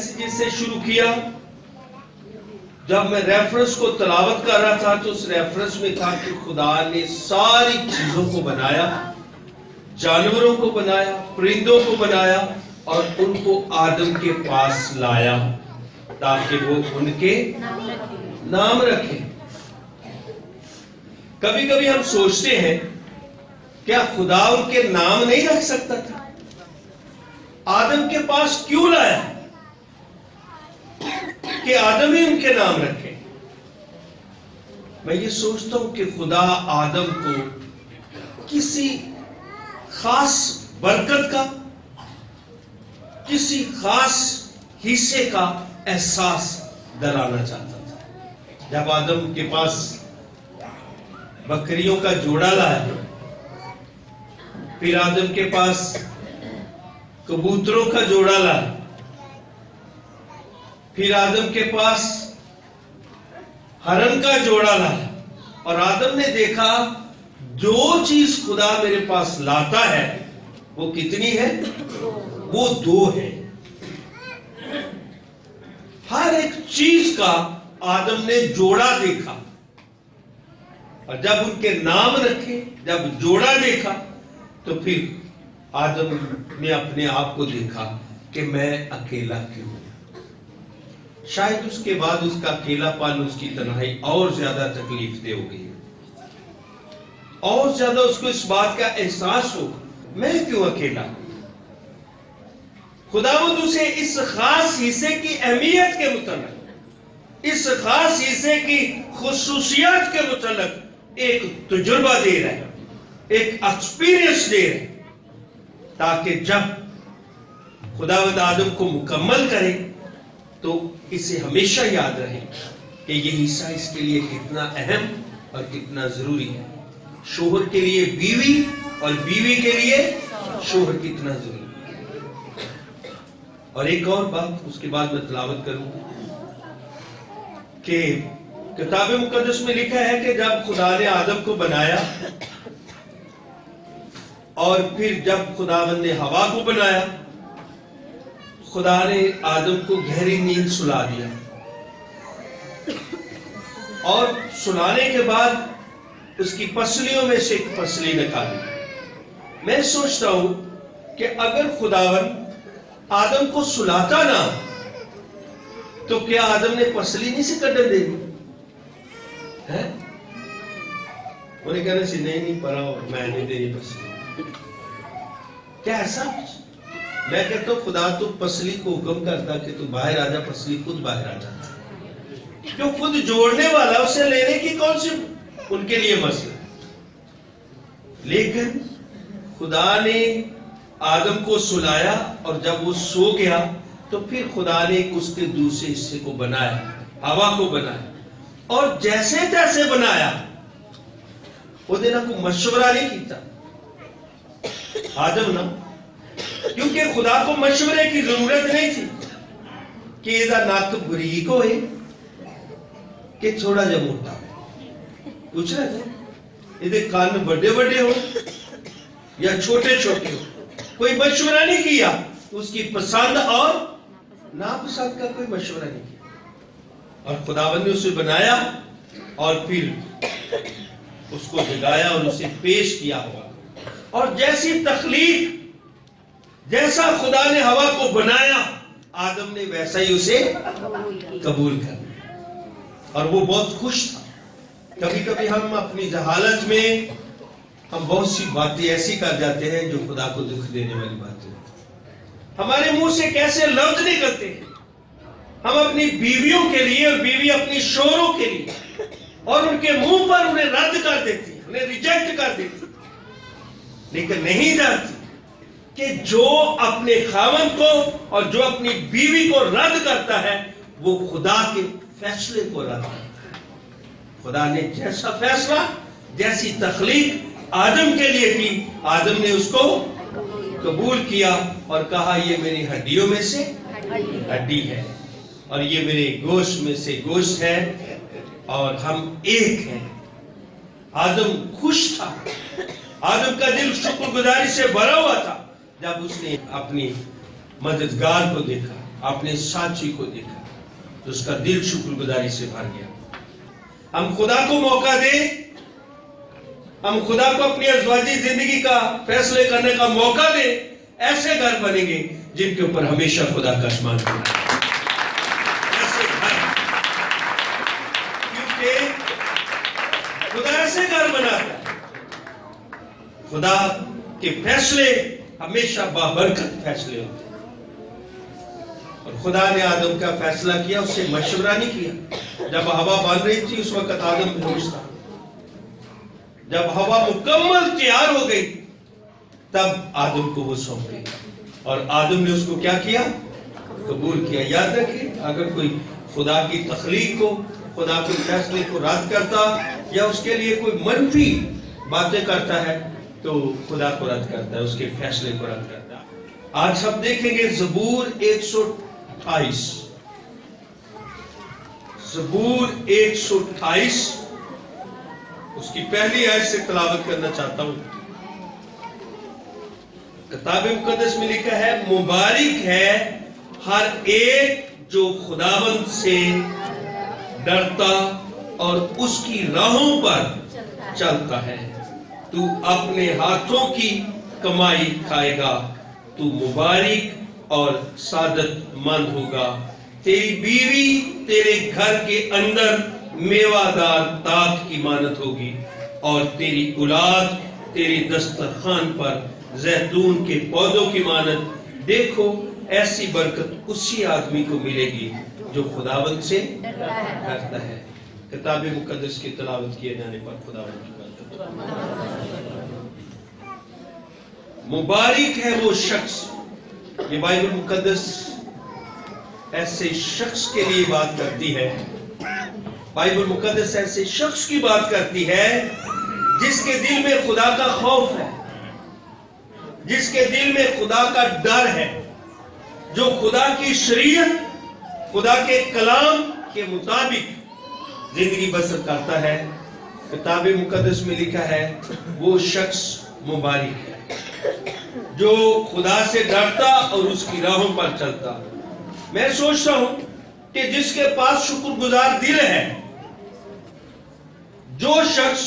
Messages سے شروع کیا. جب میں ریفرنس کو تلاوت کر رہا تھا تو اس ریفرنس میں تھا کہ خدا نے ساری چیزوں کو بنایا, جانوروں کو بنایا, پرندوں کو بنایا اور ان کو آدم کے پاس لایا تاکہ وہ ان کے نام رکھے. کبھی کبھی ہم سوچتے ہیں کیا خدا ان کے نام نہیں رکھ سکتا تھا؟ آدم کے پاس کیوں لایا کہ آدم ہی ان کے نام رکھے؟ میں یہ سوچتا ہوں کہ خدا آدم کو کسی خاص برکت کا, کسی خاص حصے کا احساس دلانا چاہتا تھا. جب آدم کے پاس بکریوں کا جوڑا لایا, پھر آدم کے پاس کبوتروں کا جوڑا لایا, پھر آدم کے پاس ہرن کا جوڑا لایا, اور آدم نے دیکھا جو چیز خدا میرے پاس لاتا ہے وہ کتنی ہے؟ وہ 2 ہے. ہر ایک چیز کا آدم نے جوڑا دیکھا, اور جب ان کے نام رکھے, جب جوڑا دیکھا, تو پھر آدم نے اپنے آپ کو دیکھا کہ میں اکیلا کیوں ہوں. شاید اس کے بعد اس کا اکیلا پن, اس کی تنہائی اور زیادہ تکلیف دہ ہو گئی, اور زیادہ اس کو اس بات کا احساس ہو میں کیوں اکیلا. خداوند اسے اس خاص حصے کی اہمیت کے متعلق, اس خاص حصے کی خصوصیات کے متعلق ایک تجربہ دے رہا ہے, ایک ایکسپیرینس دے رہا ہے, تاکہ جب خداوند آدم کو مکمل کرے تو اسے ہمیشہ یاد رہے کہ یہ حصہ اس کے لیے کتنا اہم اور کتنا ضروری ہے. شوہر کے لیے بیوی اور بیوی کے لیے شوہر کتنا ضروری ہے. اور ایک اور بات اس کے بعد میں تلاوت کروں کہ کتاب مقدس میں لکھا ہے کہ جب خدا نے آدم کو بنایا اور پھر جب خداوند نے ہوا کو بنایا, خدا نے آدم کو گہری نیند سلا دیا, اور سلانے کے بعد اس کی پسلیوں میں سے ایک پسلی نکالی. میں سوچتا ہوں کہ اگر خداوند آدم کو سلاتا نہ تو کیا آدم نے پسلی نہیں سے کڈن دے دی؟ انہیں کہنا سی نہیں پڑا میں نہیں دینی پسلی. کیا ایسا؟ میں کہتا ہوں خدا تو پسلی کو حکم کرتا کہ تو باہر آ جا, پسلی خود باہر آ جاتا. جو خود جوڑنے والا اسے لینے کی کون سی ان کے لیے مسئلہ. لیکن خدا نے آدم کو سلایا, اور جب وہ سو گیا تو پھر خدا نے اس کے دوسرے حصے کو بنایا, ہوا کو بنایا, اور جیسے تیسے بنایا. وہ دینا کوئی مشورہ نہیں کیتا آدم نا, کیونکہ خدا کو مشورے کی ضرورت نہیں تھی کہ یہ ناک بریک ہوئے کہ تھوڑا جا موٹا. پوچھ رہا تھا یہ کان بڑے بڑے ہو یا چھوٹے چھوٹے ہو, کوئی مشورہ نہیں کیا. اس کی پسند اور ناپسند کا کوئی مشورہ نہیں کیا, اور خداوند نے اسے بنایا اور پھر اس کو جگایا اور اسے پیش کیا ہوا. اور جیسی تخلیق, جیسا خدا نے ہوا کو بنایا, آدم نے ویسا ہی اسے قبول کر لیا, اور وہ بہت خوش تھا. کبھی کبھی ہم اپنی جہالت میں ہم بہت سی باتیں ایسی کر جاتے ہیں جو خدا کو دکھ دینے والی باتیں ہوتی ہیں. ہمارے منہ سے کیسے لفظ نکلتے ہیں, ہم اپنی بیویوں کے لیے اور بیوی اپنی شوہروں کے لیے, اور ان کے منہ پر انہیں رد کر دیتی, انہیں ریجیکٹ کر دیتی, لیکن نہیں جانتی کہ جو اپنے خاوند کو اور جو اپنی بیوی کو رد کرتا ہے وہ خدا کے فیصلے کو رد کرتا ہے. خدا نے جیسا فیصلہ, جیسی تخلیق آدم کے لیے کی, آدم نے اس کو قبول کیا اور کہا یہ میری ہڈیوں میں سے ہڈی ہے اور یہ میرے گوشت میں سے گوشت ہے اور ہم ایک ہیں. آدم خوش تھا, آدم کا دل شکر گزاری سے بھرا ہوا تھا جب اس نے اپنی مددگار کو دیکھا, اپنے ساتھی کو دیکھا تو اس کا دل شکر گزاری سے بھر گیا. ہم خدا کو موقع دیں, ہم خدا کو اپنی ازواجی زندگی کا فیصلے کرنے کا موقع دیں, ایسے گھر بنیں گے جن کے اوپر ہمیشہ خدا کا احسان ہوگا. ایسے گھر, کیونکہ خدا ایسے گھر بناتا ہے. خدا کے فیصلے ہمیشہ بابرکت فیصلے ہوتے ہیں. اور خدا نے آدم کا فیصلہ کیا, اس سے مشورہ نہیں کیا. جب ہوا بن رہی تھی اس وقت آدم بےہوش تھا. جب ہوا مکمل تیار ہو گئی تب آدم کو وہ سونپی, اور آدم نے اس کو کیا کیا؟ قبول کیا. یاد رکھیں, اگر کوئی خدا کی تخلیق کو, خدا کے فیصلے کو رد کرتا یا اس کے لیے کوئی منفی باتیں کرتا ہے تو خدا کو رد کرتا ہے, اس کے فیصلے کو رد کرتا ہے. آج ہم دیکھیں گے زبور 128. زبور 128 اس کی پہلی آیت سے تلاوت کرنا چاہتا ہوں. کتاب مقدس میں لکھا ہے, مبارک ہے ہر ایک جو خداوند سے ڈرتا اور اس کی راہوں پر چلتا ہے. تو اپنے ہاتھوں کی کمائی کھائے گا, تو مبارک اور سعادت مند ہوگا. تیری بیوی تیرے گھر کے اندر میوہ دار تاخت کی مانت ہوگی, اور تیری اولاد تیری دسترخوان پر زیتون کے پودوں کی مانت. دیکھو ایسی برکت اسی آدمی کو ملے گی جو خداوند سے ڈرتا ہے. کتاب مقدس کی تلاوت کیے جانے پر خداوند کی برکت. مبارک ہے وہ شخص, یہ بائبل مقدس ایسے شخص کے لیے بات کرتی ہے. بائبل مقدس ایسے شخص کی بات کرتی ہے جس کے دل میں خدا کا خوف ہے, جس کے دل میں خدا کا ڈر ہے, جو خدا کی شریعت, خدا کے کلام کے مطابق زندگی بسر کرتا ہے. کتاب مقدس میں لکھا ہے وہ شخص مبارک ہے جو خدا سے ڈرتا اور اس کی راہوں پر چلتا. میں سوچتا ہوں کہ جس کے پاس شکر گزار دل ہے, جو شخص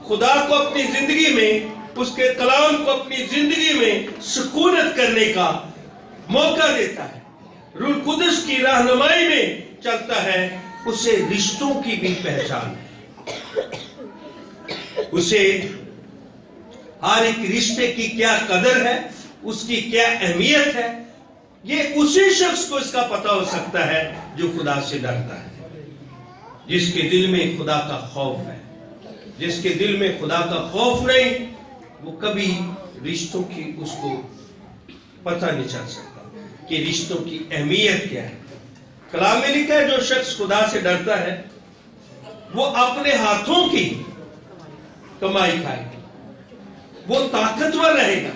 خدا کو اپنی زندگی میں, اس کے کلام کو اپنی زندگی میں سکونت کرنے کا موقع دیتا ہے, روح القدس کی رہنمائی میں چلتا ہے, اسے رشتوں کی بھی پہچان ہے. اسے ہر ایک رشتے کی کیا قدر ہے, اس کی کیا اہمیت ہے, یہ اسی شخص کو اس کا پتہ ہو سکتا ہے جو خدا سے ڈرتا ہے, جس کے دل میں خدا کا خوف ہے. جس کے دل میں خدا کا خوف نہیں, وہ کبھی رشتوں کی اس کو پتہ نہیں چل سکتا کہ رشتوں کی اہمیت کیا ہے. کلام میں لکھا ہے جو شخص خدا سے ڈرتا ہے وہ اپنے ہاتھوں کی کمائی کھائے گا, وہ طاقتور رہے گا,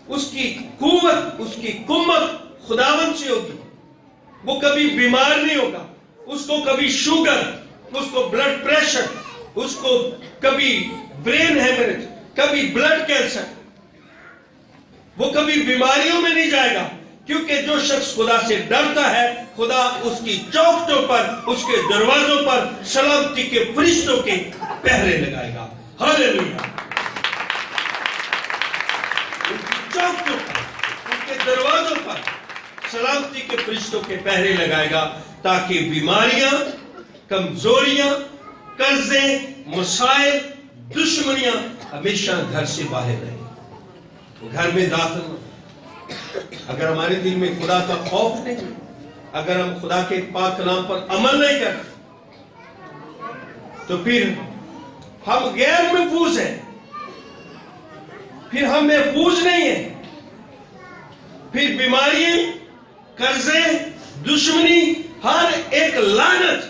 اس کی قوت, اس کی قوت خداوند سے ہوگی. وہ کبھی بیمار نہیں ہوگا, اس کو کبھی شوگر, اس کو بلڈ پریشر, اس کو کبھی برین ہیمریج, کبھی بلڈ کینسر, وہ کبھی بیماریوں میں نہیں جائے گا. کیونکہ جو شخص خدا سے ڈرتا ہے, خدا اس کی چوکھٹوں پر, اس کے دروازوں پر سلامتی کے فرشتوں کے پہرے لگائے گا. ہاللیلویا. ان کی چوکھٹوں پر, ان کے دروازوں پر سلامتی کے فرشتوں کے پہرے لگائے گا, تاکہ بیماریاں, کمزوریاں, قرضے, مسائل, دشمنیاں ہمیشہ گھر سے باہر رہیں, گھر میں داخل ہوں. اگر ہمارے دل میں خدا کا خوف نہیں, اگر ہم خدا کے پاک کلام پر عمل نہیں کرتے, تو پھر ہم غیر محفوظ ہیں, پھر ہم محفوظ نہیں ہیں. پھر بیماری, قرضے, دشمنی, ہر ایک لعنت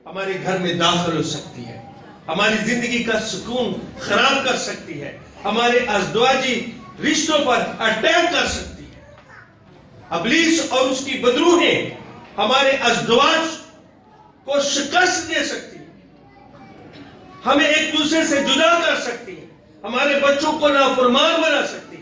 ہمارے گھر میں داخل ہو سکتی ہے, ہماری زندگی کا سکون خراب کر سکتی ہے, ہمارے ازدواجی رشتوں پر اٹیک کر سکتی ہے. ابلیس اور اس کی بدروحیں ہمارے ازدواج کو شکست دے سکتی ہے, ہمیں ایک دوسرے سے جدا کر سکتی ہے, ہمارے بچوں کو نافرمان بنا سکتی ہے.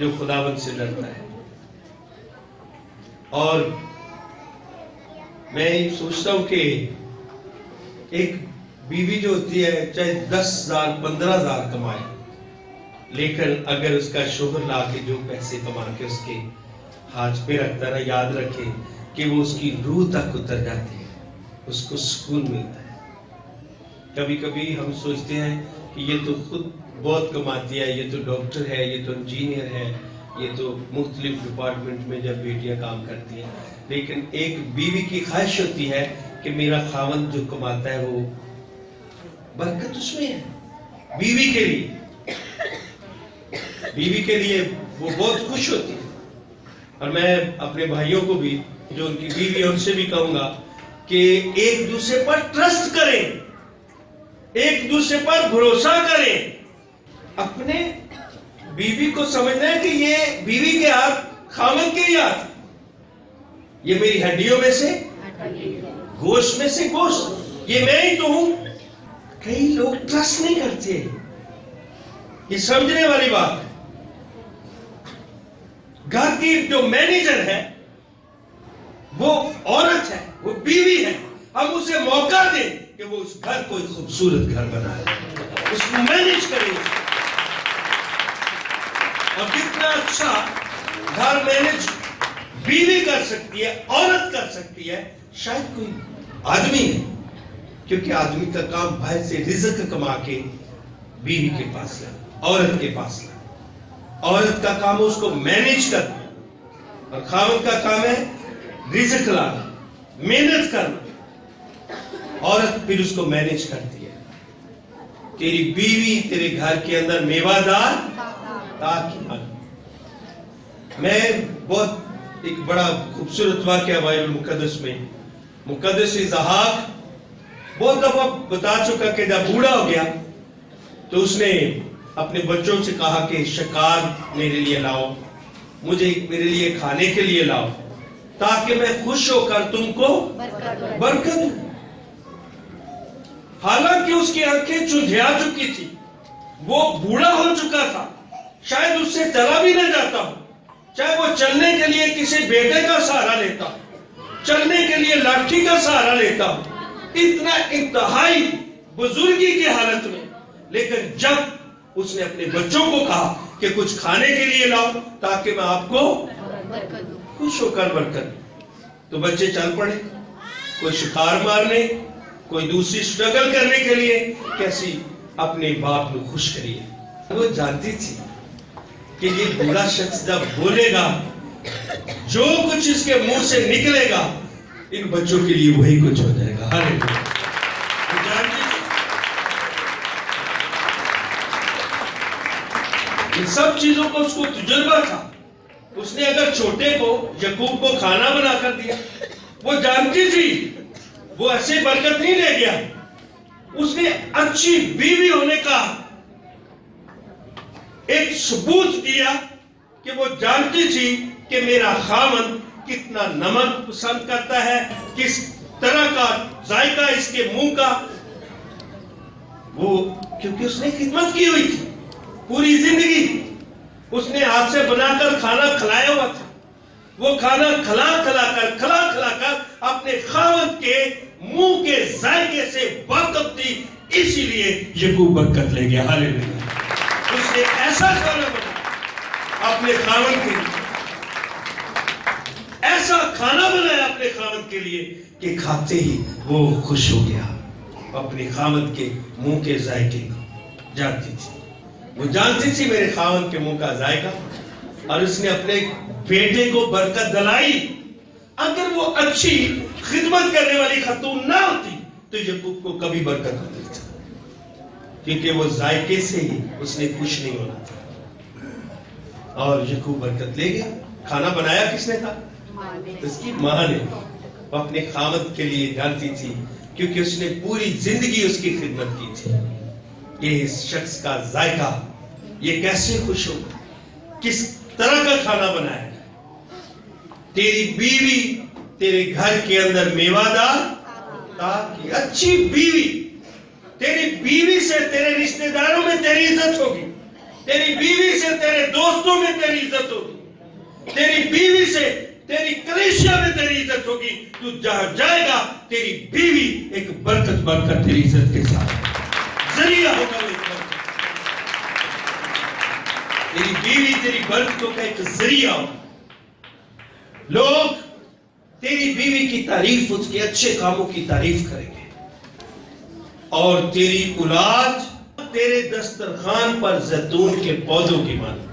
جو خداوند سے ڈرتا ہے. اور میں سوچتا ہوں کہ ایک بیوی جو ہوتی ہے چاہے 10,000 15,000 کمائے، لیکن اگر اس کا شوہر لا کے جو پیسے کما کے اس کے ہاتھ پہ رکھتا ہے، یاد رکھے کہ وہ اس کی روح تک اتر جاتی ہے، اس کو سکون ملتا ہے. کبھی کبھی ہم سوچتے ہیں کہ یہ تو خود بہت کماتی ہے، یہ تو ڈاکٹر ہے، یہ تو انجینئر ہے، یہ تو مختلف ڈپارٹمنٹ میں جب بیٹیاں کام کرتی ہیں، لیکن ایک بیوی کی خواہش ہوتی ہے کہ میرا خاوند جو کماتا ہے وہ برکت اس میں ہے. بیوی کے لیے وہ بہت خوش ہوتی ہے. اور میں اپنے بھائیوں کو بھی جو ان کی بیوی ہے ان سے بھی کہوں گا کہ ایک دوسرے پر ٹرسٹ کریں، ایک دوسرے پر بھروسہ کریں. اپنے بیوی کو سمجھنا ہے کہ یہ بیوی کے ہاتھ خاوند کے ہاتھ، یہ میری ہڈیوں میں سے گوشت میں سے گوشت، یہ میں ہی تو ہوں. کئی لوگ ٹرسٹ نہیں کرتے، یہ سمجھنے والی بات ہے. گھر کی جو مینیجر ہے وہ عورت ہے، وہ بیوی ہے. ہم اسے موقع دیں کہ وہ اس گھر کو ایک خوبصورت گھر بنائے، اس کو مینیج کرے. اور کتنا اچھا گھر مینیج بیوی کر سکتی ہے، عورت کر سکتی ہے، شاید کوئی آدمی نہیں. کیونکہ آدمی کا کام باہر سے رزق کما کے بیوی کے پاس لانا، عورت کے پاس لانا. عورت کا کام اس کو مینیج کرنا، اور خاوند کا کام ہے رزق لانا، محنت کرنا. عورت پھر اس کو مینیج کرتی ہے. تیری بیوی تیرے گھر کے اندر میوہ دار تاکہ میں بہت ایک بڑا خوبصورت واقعہ بائبل مقدس میں، مقدس اسحاق بہت دفعہ بتا چکا کہ جب بوڑھا ہو گیا تو اس نے اپنے بچوں سے کہا کہ شکار میرے لیے لاؤ، مجھے میرے لیے کھانے کے لیے لاؤ، تاکہ میں خوش ہو کر تم کو برکت دوں. حالانکہ اس کی آنکھیں چندھیا چکی تھی، وہ بوڑھا ہو چکا تھا، شاید اس سے چلا بھی نہ جاتا ہو. چاہے وہ چلنے کے لیے کسی بیٹے کا سہارا لیتا ہو، چلنے کے لیے لاٹھی کا سہارا لیتا ہو، اتنا انتہائی بزرگی کی حالت میں. لیکن جب اس نے اپنے بچوں کو کہا کہ کچھ کھانے کے لیے لاؤ تاکہ میں آپ کو خوش ہو کر برکت دوں، تو بچے چل پڑے، کوئی شکار مارنے، کوئی دوسری سٹرگل کرنے کے لیے کیسی اپنے باپ کو خوش کریے. وہ جانتی تھی کہ یہ بوڑھا شخص جب بولے گا، جو کچھ اس کے منہ سے نکلے گا، ان بچوں کے لیے وہی کچھ ہو جائے گا. ان سب چیزوں کو اس کو تجربہ تھا. اس نے اگر چھوٹے کو یعقوب کو کھانا بنا کر دیا، وہ جانتی تھی وہ ایسے برکت نہیں لے گیا. اس نے اچھی بیوی ہونے کا ایک ثبوت دیا کہ وہ جانتی تھی کہ میرا خاوند کتنا نمک پسند کرتا ہے، کس طرح کا ذائقہ اس کے منہ کا. وہ کیونکہ اس نے خدمت کی ہوئی تھی پوری زندگی، اس نے ہاتھ سے بنا کر کھانا کھلایا ہوا تھا. وہ کھانا کھلا کر اپنے خاوند کے منہ کے ذائقے سے واقف تھی، اسی لیے یعقوب برکت لے گیا. ہاللیلویا. اس نے ایسا کھانا بنایا اپنے خاوند کے لیے، ایسا کھانا بنایا اپنے خاوند کے لیے کہ کھاتے ہی وہ خوش ہو گیا. اپنے خاوند کے منہ کے ذائقے کو جانتی تھی، وہ جانتی تھی میرے خاوند کے منہ کا ذائقہ. اور اس نے اپنے بیٹے کو برکت دلائی. اگر وہ اچھی خدمت کرنے والی خاتون نہ ہوتی تو یعقوب کو کبھی برکت نہ ملتی، کیونکہ وہ ذائقے سے ہی اس نے خوش نہیں ہونا تھا. اور یعقوب برکت لے گیا. کھانا بنایا کس نے تھا؟ اس کی ماں نے. وہ اپنے خاوند کے لیے جانتی تھی کیونکہ اس نے پوری زندگی اس کی خدمت کی تھی. یہ اس شخص کا ذائقہ، یہ کیسے خوش ہوگا، کس طرح کا کھانا بنایا. تیری بیوی تیرے گھر کے اندر میوہ دار تاکہ اچھی بیوی، تیری بیوی سے تیرے رشتہ داروں میں تیری عزت ہوگی، تیری بیوی سے تیرے دوستوں میں تیری عزت ہوگی, تیری بیوی سے تیری کلیسیا میں تیری عزت ہوگی. تو جہاں جائے گا تیری بیوی ایک برکت بن کر تیری عزت کے ساتھ ذریعہ ہوگا. تیری بیوی تیری برکتوں کا ایک ذریعہ ہوگا. لوگ تیری بیوی کی تعریف, اس کے اچھے کاموں کی تعریف کریں گے, اور تیری اولاد تیرے دسترخوان پر زیتون کے پودوں کی مانند.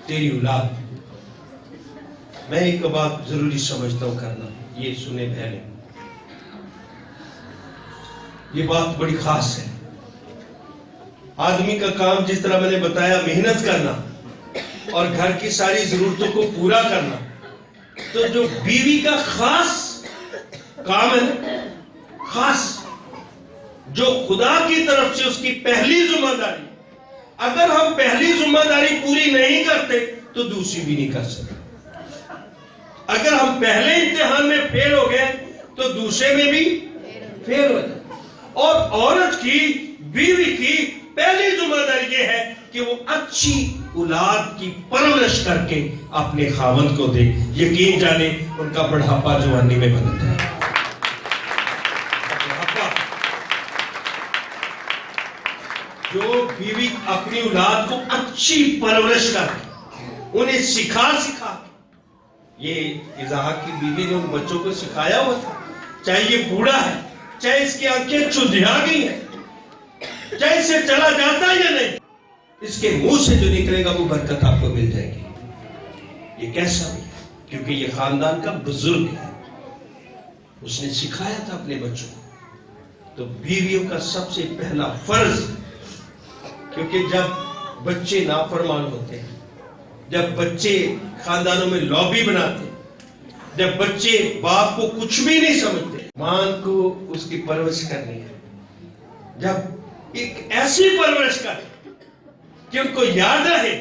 تیری اولاد, میں ایک بات ضروری سمجھتا ہوں کرنا, یہ سنے بہنیں, یہ بات بڑی خاص ہے. آدمی کا کام جس طرح میں نے بتایا محنت کرنا اور گھر کی ساری ضرورتوں کو پورا کرنا, تو جو بیوی کا خاص کام ہے, خاص جو خدا کی طرف سے اس کی پہلی ذمہ داری, اگر ہم پہلی ذمہ داری پوری نہیں کرتے تو دوسری بھی نہیں کر سکتے. اگر ہم پہلے امتحان میں فیل ہو گئے تو دوسرے میں بھی فیل ہو جائے. اور عورت کی, بیوی کی پہلی ذمہ داری یہ ہے کہ وہ اچھی اولاد کی پرورش کر کے اپنے خاوند کو دے. یقین جانے ان کا بڑھاپا جوانی میں بدلتا ہے. جو بیوی اپنی اولاد کو اچھی پرورش کر کے انہیں سکھا, یہ اضاحہ کی بیوی نے ان بچوں کو سکھایا ہوا تھا, چاہے یہ بوڑھا ہے, چاہے اس کی آنکھیں چدھیا گئی ہیں, چاہے اسے چلا جاتا یا نہیں, اس کے منہ سے جو نکلے گا وہ برکت آپ کو مل جائے گی. یہ کیسا بھی ہے کیونکہ یہ خاندان کا بزرگ ہے, اس نے سکھایا تھا اپنے بچوں کو. تو بیویوں کا سب سے پہلا فرض, کیونکہ جب بچے نافرمان ہوتے ہیں, جب بچے خاندانوں میں لابی بناتے, جب بچے باپ کو کچھ بھی نہیں سمجھتے, ماں کو اس کی پرورش کرنی ہے. جب ایک ایسی پرورش کرے کہ ان کو یاد رہے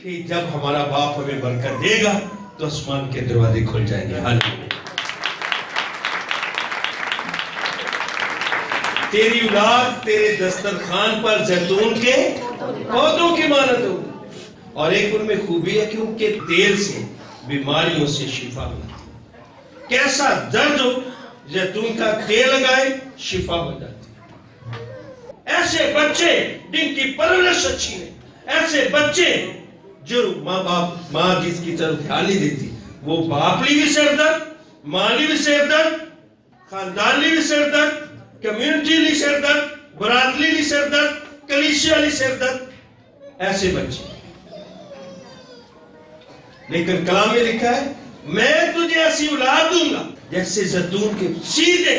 کہ جب ہمارا باپ ہمیں برکت دے گا تو آسمان کے دروازے کھل جائیں گے. تیری اولاد تیرے دسترخوان پر زیتون کے پودوں کی مانند ہوگی. اور ایک ان میں خوبی ہے کہ ان کے تیل سے بیماریوں سے شفا ملتی. کیسا درد ہو, زیتون کا تیل لگائے شفا ہو جاتی. ایسے بچے جن کی پرورش اچھی ہے, ایسے بچے جو ماں جس کی طرف دھیان نہیں دیتی, وہ باپ لی بھی سر درد, ماں لی بھی سر درد, خاندان لی بھی سر درد, کمیونٹی لی سر درد, برادری لی سر درد, کلیسیا لی سر درد. ایسے بچے. لیکن کلام میں لکھا ہے میں تجھے ایسی اولاد دوں گا جیسے زیتون کے سیدھے.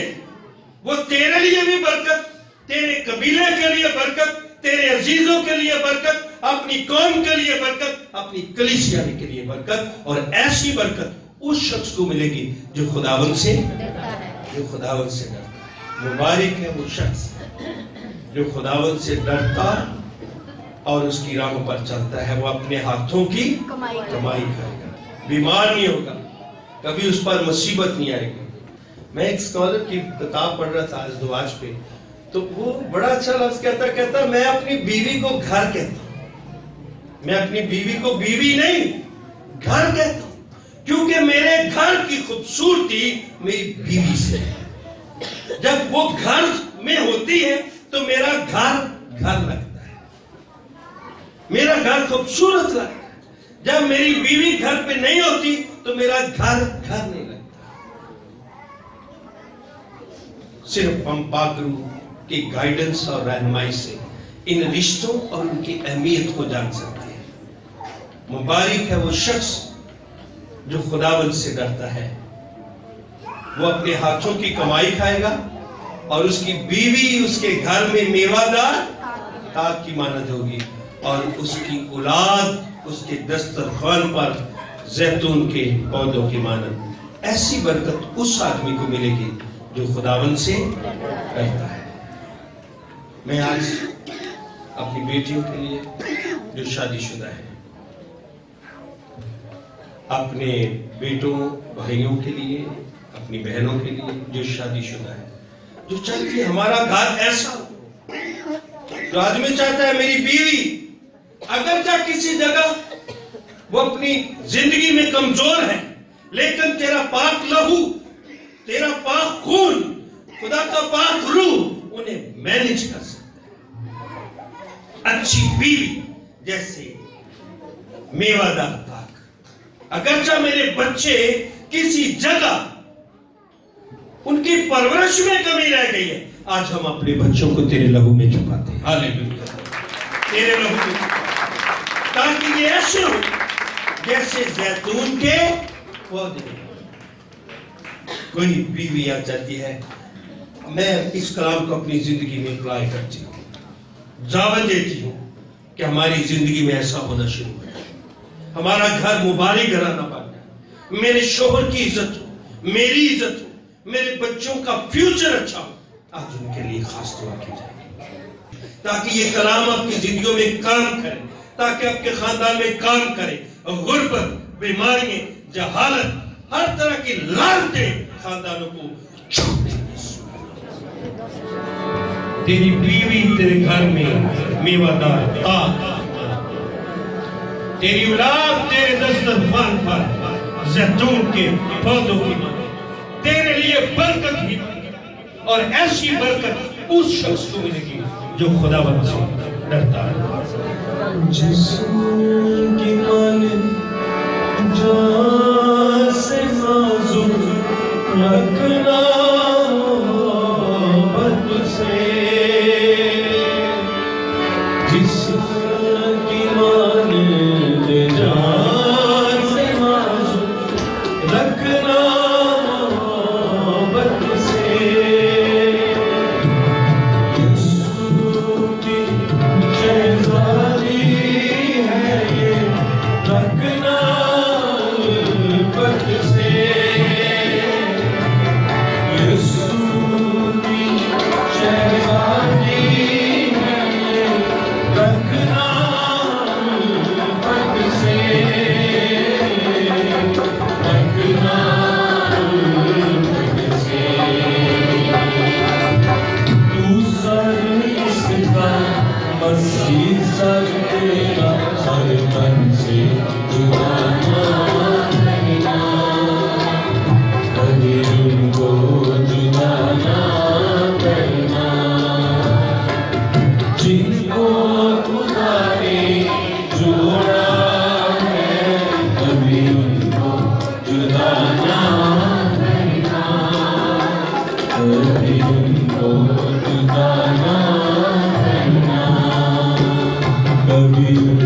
وہ تیرے لیے بھی برکت, تیرے قبیلے کے لیے برکت, تیرے عزیزوں کے لیے برکت, اپنی قوم کے لیے برکت, اپنی کلیسیا کے لیے برکت. اور ایسی برکت اس شخص کو ملے گی جو خداوند سے ڈرتا ہے. مبارک ہے وہ شخص جو خداوند سے ڈرتا اور اس کی راہوں پر چلتا ہے. وہ اپنے ہاتھوں کی کمائی کرے گا, بیمار نہیں ہوگا, کبھی اس پر مصیبت نہیں آئے گی. میں ایک اسکالر کی کتاب پڑھ رہا تھا ازدواج پہ, تو وہ بڑا اچھا لفظ کہتا میں اپنی بیوی کو گھر کہتا ہوں. میں اپنی بیوی کو بیوی نہیں گھر کہتا ہوں, کیونکہ میرے گھر کی خوبصورتی میری بیوی سے ہے. جب وہ گھر میں ہوتی ہے تو میرا گھر لگتا ہے, میرا گھر خوبصورت لگتا ہے. جب میری بیوی گھر پہ نہیں ہوتی تو میرا گھر نہیں لگتا. صرف ہم پاک روح کی گائیڈنس اور رہنمائی سے ان رشتوں اور ان کی اہمیت کو جان سکتے ہیں. مبارک ہے وہ شخص جو خداوند سے ڈرتا ہے. وہ اپنے ہاتھوں کی کمائی کھائے گا اور اس کی بیوی اس کے گھر میں میوہ دار تاج کی مانند ہوگی, اور اس کی اولاد اس کے دسترخوان پر زیتون کے پودوں کی مانند. ایسی برکت اس آدمی کو ملے گی جو خداوند سے ڈرتا ہے. میں آج اپنی بیٹیوں کے لیے جو شادی شدہ ہے, اپنے بیٹوں بھائیوں کے لیے, اپنی بہنوں کے لیے جو شادی شدہ ہے, جو چاہتی ہے ہمارا گھر ایسا ہو, جو آدمی چاہتا ہے میری بیوی اگرچہ کسی جگہ وہ اپنی زندگی میں کمزور ہے، لیکن تیرا پاک لہو، تیرا پاک خون، خدا کا پاک روح انہیں مینج کر سکتا۔ اچھی بیوی جیسے میوہ دار پاک۔ اگرچہ میرے بچے کسی جگہ ان کی پرورش میں کمی رہ گئی ہے، آج ہم اپنے بچوں کو تیرے لہو میں چھپاتے ہیں، ہاللیلویا، تیرے لہو میں، تاکہ یہ ایسے ہو جیسے زیتون کے پودے۔ کوئی بیوی آ جاتی ہے، میں اس کلام کو اپنی زندگی میں اپلائی کرتی ہوں، دعوت دیتی ہوں کہ ہماری زندگی میں ایسا ہونا شروع ہو جائے، ہمارا گھر مبارک گھرانہ بن جائے، میرے شوہر کی عزت ہو، میری عزت ہو، میرے بچوں کا فیوچر اچھا ہو۔ آج ان کے لیے خاص دعا کی جائے تاکہ یہ کلام آپ کی زندگیوں میں کام کرے، تاکہ آپ کے خاندان میں کام کرے۔ غربت، بیماریاں، جہالت، ہر طرح کی لعنتیں خاندانوں کو چھوڑ دیں۔ تیری بیوی تیرے گھر میں میوہ دار پاک، تیری اولاد تیرے دسترخوان پر زیتون کے پودوں کی تیرے لیے برکت ہی، اور ایسی برکت اس شخص کو ملے گی جو خداوند سے ڈرتا ہے۔ جسم کی مالک جان سے نازک رکھنا محبت سے، جسم کی مالک جان سے نازک رکھنا Amen.